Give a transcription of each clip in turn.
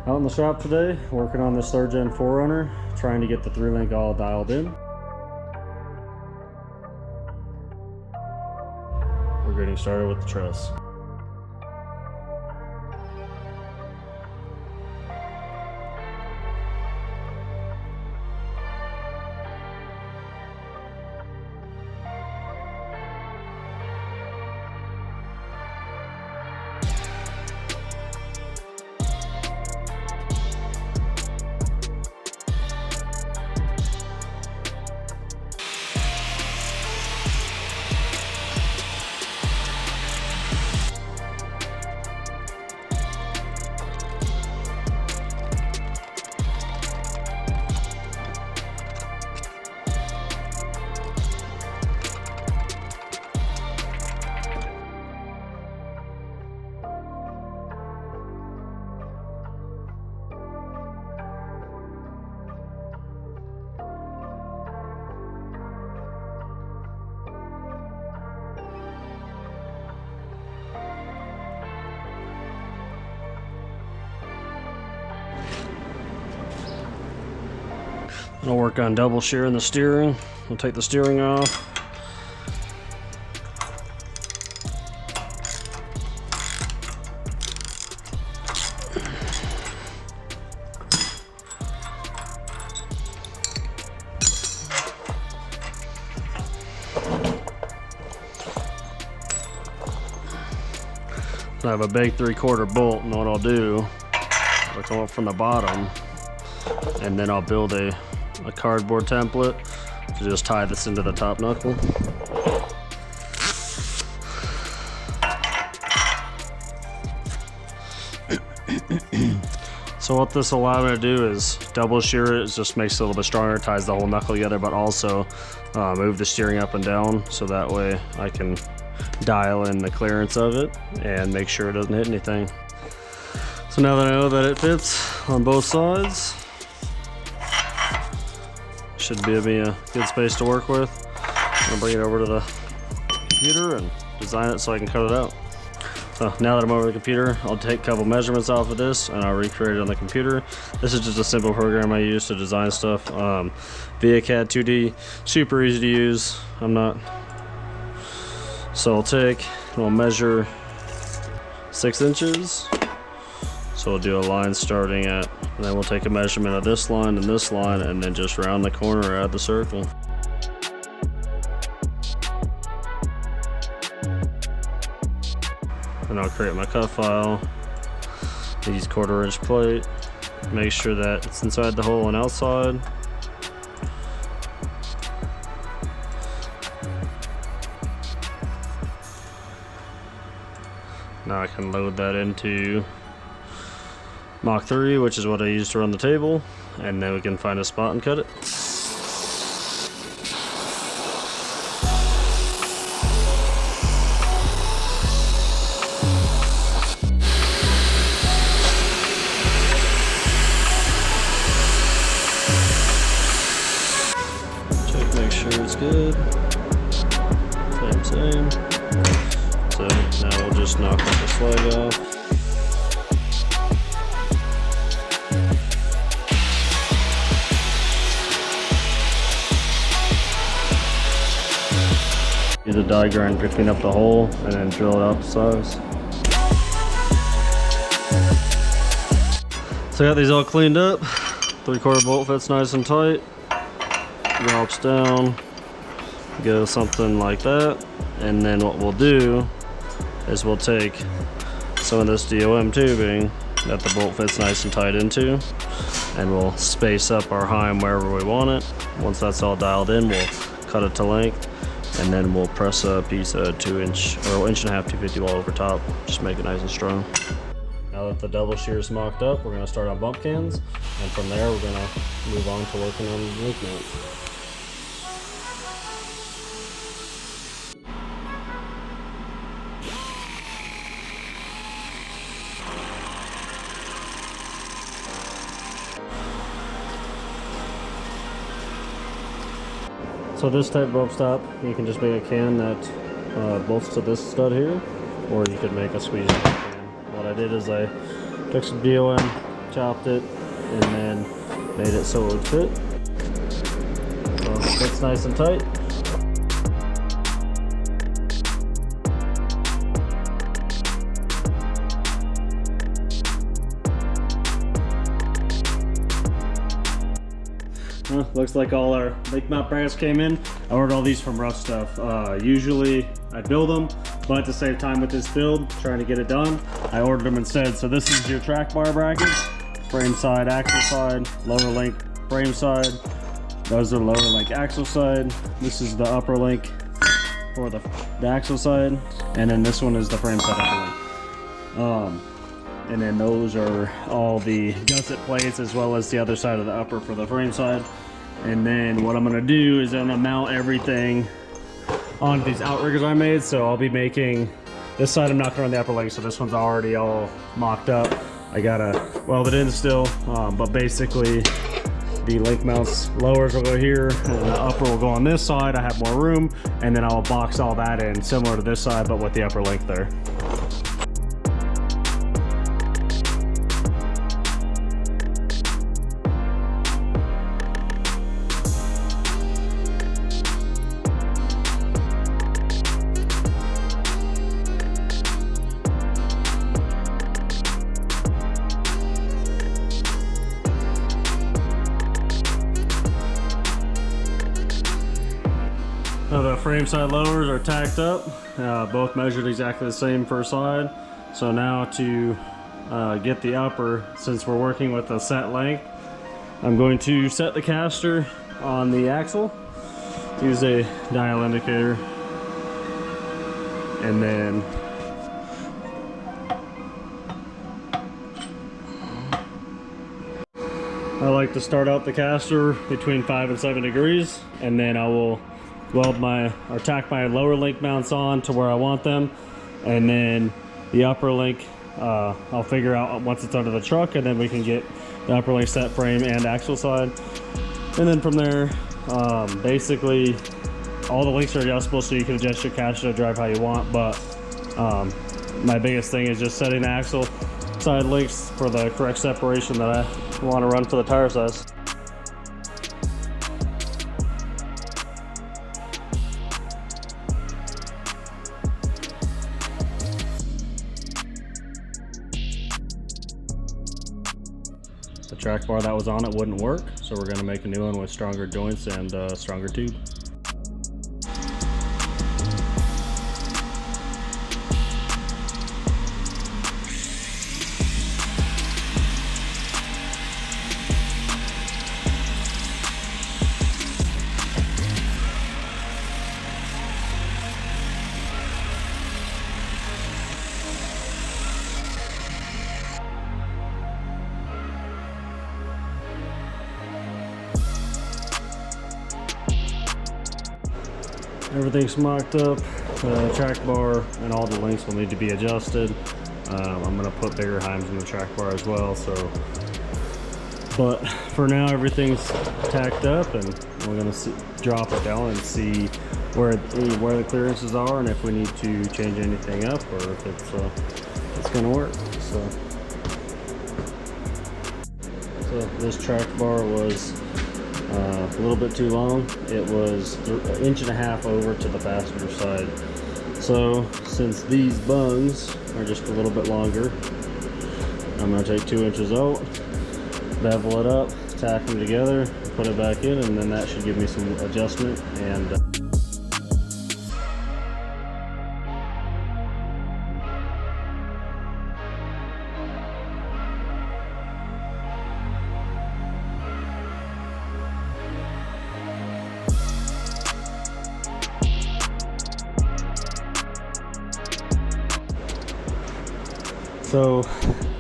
Out in the shop today, working on this 3rd gen 4runner, trying to get the 3-link all dialed in. We're getting started with the truss. I'll work on double shearing the steering. We'll take the steering off. I have a big 3/4 bolt, and what I'll do, I'll come up from the bottom, and then I'll build a cardboard template to just tie this into the top knuckle. So what this will allow me to do is double shear it. It just makes it a little bit stronger, ties the whole knuckle together, but also move the steering up and down, so that way I can dial in the clearance of it and make sure it doesn't hit anything. So now that I know that it fits on both sides, should give me a good space to work with. I'm gonna bring it over to the computer and design it so I can cut it out. So now that I'm over the computer, I'll take a couple measurements off of this and I'll recreate it on the computer. This is just a simple program I use to design stuff via CAD 2D. Super easy to use. So I'll take and I'll measure 6 inches. So we'll do a line starting at, and then we'll take a measurement of this line and this line, and then just round the corner, add the circle. And I'll create my cut file. Use 1/4 inch plate. Make sure that it's inside the hole and outside. Now I can load that into Mach 3, which is what I use to run the table, and then we can find a spot and cut it. Check, make sure it's good. Same. So now we'll just knock the flag off. Use a die grind to clean up the hole and then drill it out to size. So I got these all cleaned up. 3/4 bolt fits nice and tight. Drops down. Go something like that. And then what we'll do is we'll take some of this DOM tubing that the bolt fits nice and tight into, and we'll space up our heim wherever we want it. Once that's all dialed in, we'll cut it to length. And then we'll press a piece of 2-inch or 1.5 inch 250 wall over top. Just make it nice and strong. Now that the double shear is mocked up, we're gonna start on bump cans. And from there, we're gonna move on to working on the link mount. So this type bump stop, you can just make a can that bolts to this stud here, or you could make a squeeze can. What I did is I took some DOM chopped it, and then made it so it would fit. So it fits nice and tight. Looks like all our lake mount brackets came in. I ordered all these from Rough Stuff. Usually I build them, but to save time with this build, trying to get it done, I ordered them instead. So this is your track bar brackets, frame side, axle side, lower link, frame side. Those are lower link, axle side. This is the upper link for the axle side, and then this one is the frame side upper link. And then those are all the gusset plates, as well as the other side of the upper for the frame side. And then what I'm gonna do is I'm gonna mount everything on these outriggers I made. So I'll be making this side, I'm not gonna run the upper leg, so this one's already all mocked up. I gotta weld it in still, but basically the link mounts lowers will go here and the upper will go on this side. I have more room, and then I'll box all that in similar to this side, but with the upper link there. So the frame side lowers are tacked up, both measured exactly the same per side. So now to get the upper, since we're working with a set length, I'm going to set the caster on the axle, use a dial indicator, and then I like to start out the caster between 5 and 7 degrees, and then I will weld or tack my lower link mounts on to where I want them, and then the upper link I'll figure out once it's under the truck, and then we can get the upper link set frame and axle side. And then from there, basically all the links are adjustable, so you can adjust your caster to drive how you want. But my biggest thing is just setting the axle side links for the correct separation that I want to run for the tire size. The track bar that was on it wouldn't work, so we're going to make a new one with stronger joints and stronger tube. Everything's mocked up. The track bar and all the links will need to be adjusted. I'm going to put bigger heims in the track bar as well. But for now, everything's tacked up, and we're going to drop it down and see where the clearances are, and if we need to change anything up, or if it's going to work. So this track bar was a little bit too long. It was 1.5 inches over to the passenger side. So since these bungs are just a little bit longer, I'm going to take 2 inches out, bevel it up, tack them together, put it back in, and then that should give me some adjustment. And so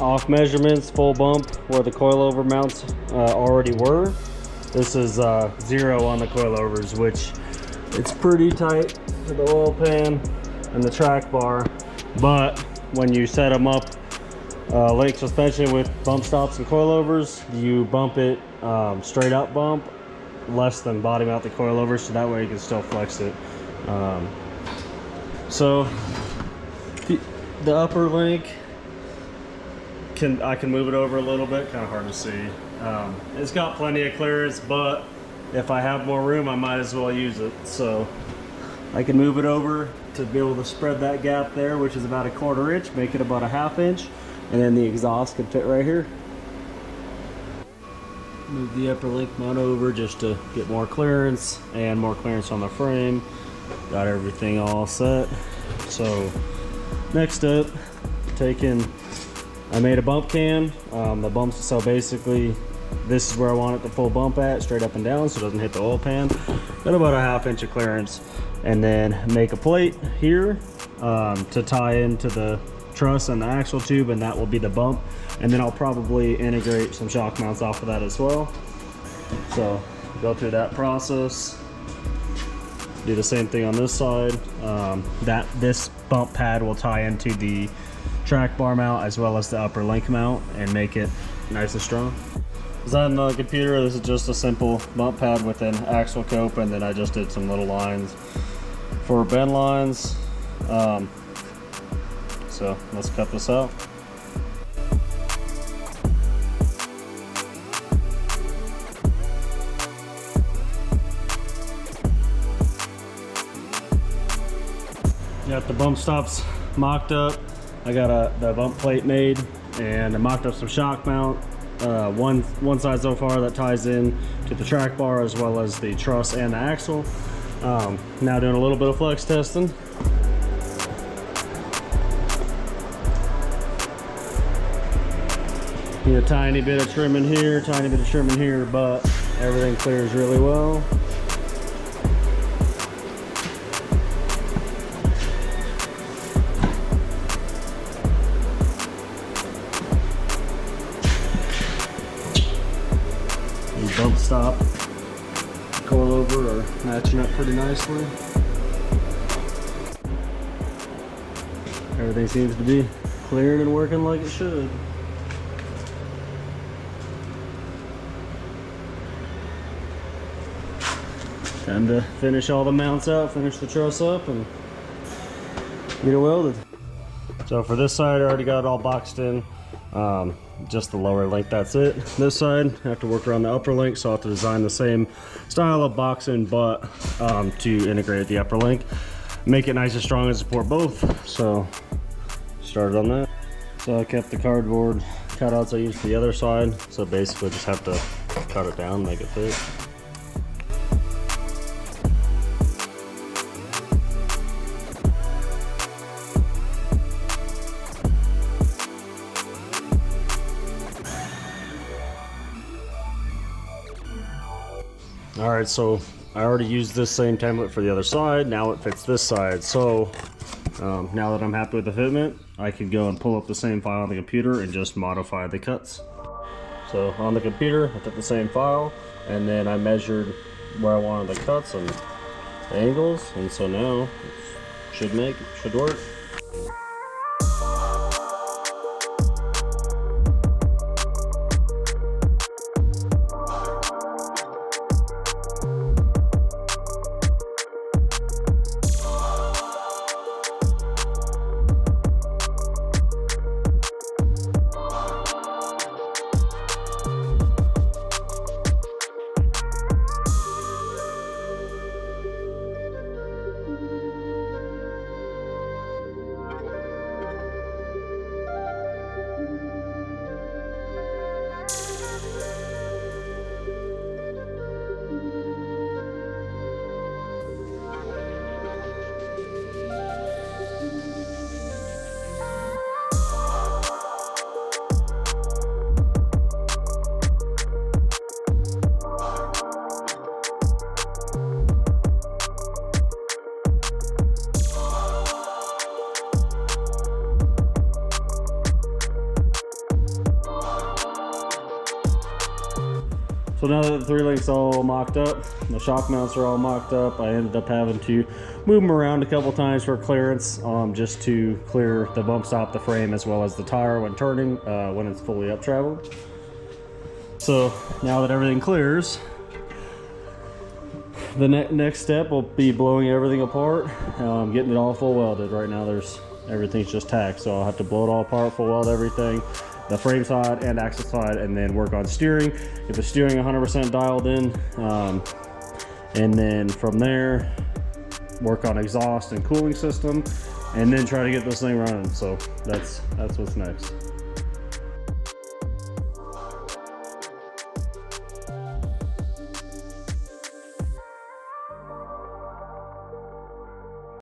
off measurements, full bump where the coilover mounts already were. This is 0 on the coilovers, which it's pretty tight to the oil pan and the track bar. But when you set them up link suspension with bump stops and coilovers, you bump it straight up bump, less than bottom out the coilovers, so that way you can still flex it. So the upper link I can move it over a little bit, kind of hard to see. It's got plenty of clearance, but if I have more room, I might as well use it. So I can move it over to be able to spread that gap there, which is about 1/4 inch, make it about 1/2 inch, and then the exhaust can fit right here. Move the upper link mount over just to get more clearance and more clearance on the frame. Got everything all set. So next up, I made a bump can. The bumps, so basically this is where I want it to full bump at, straight up and down, so it doesn't hit the oil pan. Got about 1/2 inch of clearance, and then make a plate here to tie into the truss and the axle tube, and that will be the bump. And then I'll probably integrate some shock mounts off of that as well. So go through that process. Do the same thing on this side. This bump pad will tie into the track bar mount as well as the upper link mount and make it nice and strong. On the computer, this is just a simple bump pad with an axle cope, and then I just did some little lines for bend lines. So let's cut this out. Got the bump stops mocked up. I got the bump plate made, and I mocked up some shock mount. One side so far that ties in to the track bar as well as the truss and the axle. Now doing a little bit of flex testing. Need a tiny bit of trimming here, tiny bit of trimming here, but everything clears really well. Bump stop, coil over are matching up pretty nicely. Everything seems to be clearing and working like it should. Time to finish all the mounts out, finish the truss up, and get it welded. So for this side, I already got it all boxed in. Just the lower link, that's it. This side, I have to work around the upper link, so I have to design the same style of boxing, but to integrate the upper link, make it nice and strong and support both. So started on that. So I kept the cardboard cutouts I used for the other side, so basically just have to cut it down, make it fit. All right, so I already used this same template for the other side. Now it fits this side. So now that I'm happy with the fitment, I can go and pull up the same file on the computer and just modify the cuts. So on the computer, I took the same file, and then I measured where I wanted the cuts and the angles, and so now it should work. So now that the 3-link's all mocked up, the shock mounts are all mocked up, I ended up having to move them around a couple times for clearance, just to clear the bump stop, the frame, as well as the tire when turning, when it's fully up traveled. So now that everything clears, the next step will be blowing everything apart, getting it all full welded. Right now everything's just tacked, so I'll have to blow it all apart, full weld everything. the frame side and axle side, and then work on steering. Get the steering 100% dialed in, and then from there, work on exhaust and cooling system, and then try to get this thing running. So that's what's next.